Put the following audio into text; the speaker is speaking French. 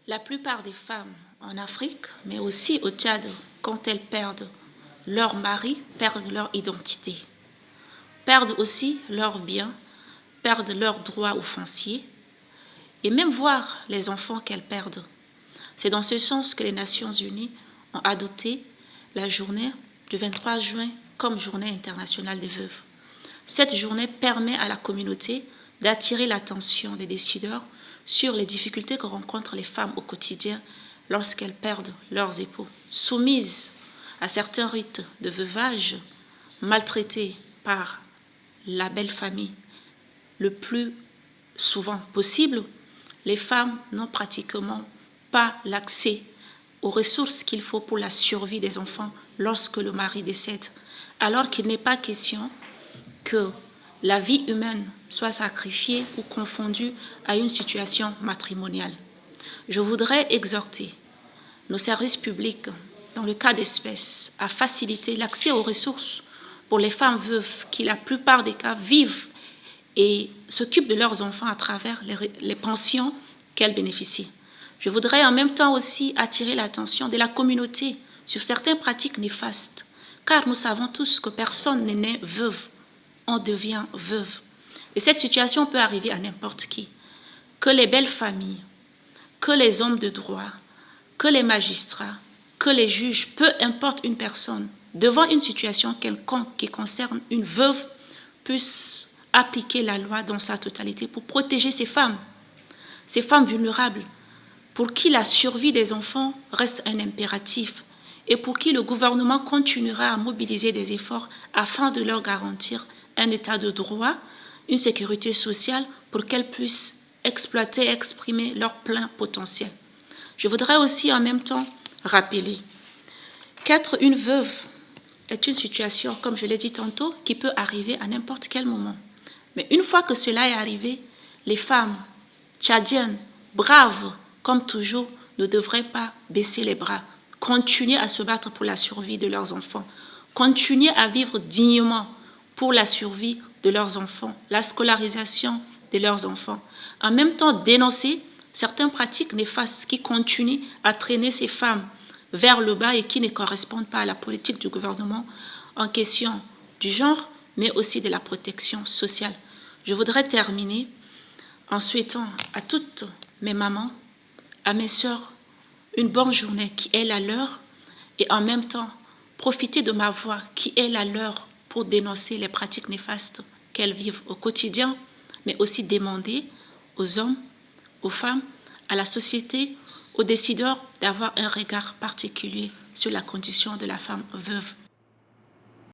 La plupart des femmes en Afrique, mais aussi au Tchad, quand elles perdent leur mari, perdent leur identité, perdent aussi leurs biens, perdent leurs droits aux fonciers, et même voir les enfants qu'elles perdent. C'est dans ce sens que les Nations Unies ont adopté la journée du 23 juin comme journée internationale des veuves. Cette journée permet à la communauté d'attirer l'attention des décideurs sur les difficultés que rencontrent les femmes au quotidien lorsqu'elles perdent leurs époux, soumises à certains rites de veuvage, maltraitées par la belle famille le plus souvent possible. Les femmes n'ont pratiquement pas l'accès aux ressources qu'il faut pour la survie des enfants lorsque le mari décède, alors qu'il n'est pas question que la vie humaine soit sacrifiée ou confondue à une situation matrimoniale. Je voudrais exhorter nos services publics, dans le cas d'espèce, à faciliter l'accès aux ressources pour les femmes veuves qui, la plupart des cas, vivent et s'occupent de leurs enfants à travers les pensions qu'elles bénéficient. Je voudrais en même temps aussi attirer l'attention de la communauté sur certaines pratiques néfastes, car nous savons tous que personne n'est né veuve, on devient veuve. Et cette situation peut arriver à n'importe qui. Que les belles familles, que les hommes de droit, que les magistrats, que les juges, peu importe une personne, devant une situation quelconque qui concerne une veuve, puissent appliquer la loi dans sa totalité pour protéger ces femmes vulnérables, pour qui la survie des enfants reste un impératif et pour qui le gouvernement continuera à mobiliser des efforts afin de leur garantir un état de droit, une sécurité sociale pour qu'elles puissent exploiter et exprimer leur plein potentiel. Je voudrais aussi en même temps rappeler qu'être une veuve est une situation, comme je l'ai dit tantôt, qui peut arriver à n'importe quel moment. Mais une fois que cela est arrivé, les femmes tchadiennes, braves comme toujours, ne devraient pas baisser les bras, continuer à se battre pour la survie de leurs enfants, continuer à vivre dignement pour la survie de leurs enfants, la scolarisation de leurs enfants. En même temps, dénoncer certaines pratiques néfastes qui continuent à traîner ces femmes vers le bas et qui ne correspondent pas à la politique du gouvernement en question du genre, mais aussi de la protection sociale. Je voudrais terminer en souhaitant à toutes mes mamans, à mes sœurs, une bonne journée qui est la leur et en même temps profiter de ma voix qui est la leur pour dénoncer les pratiques néfastes qu'elles vivent au quotidien, mais aussi demander aux hommes, aux femmes, à la société, aux décideurs d'avoir un regard particulier sur la condition de la femme veuve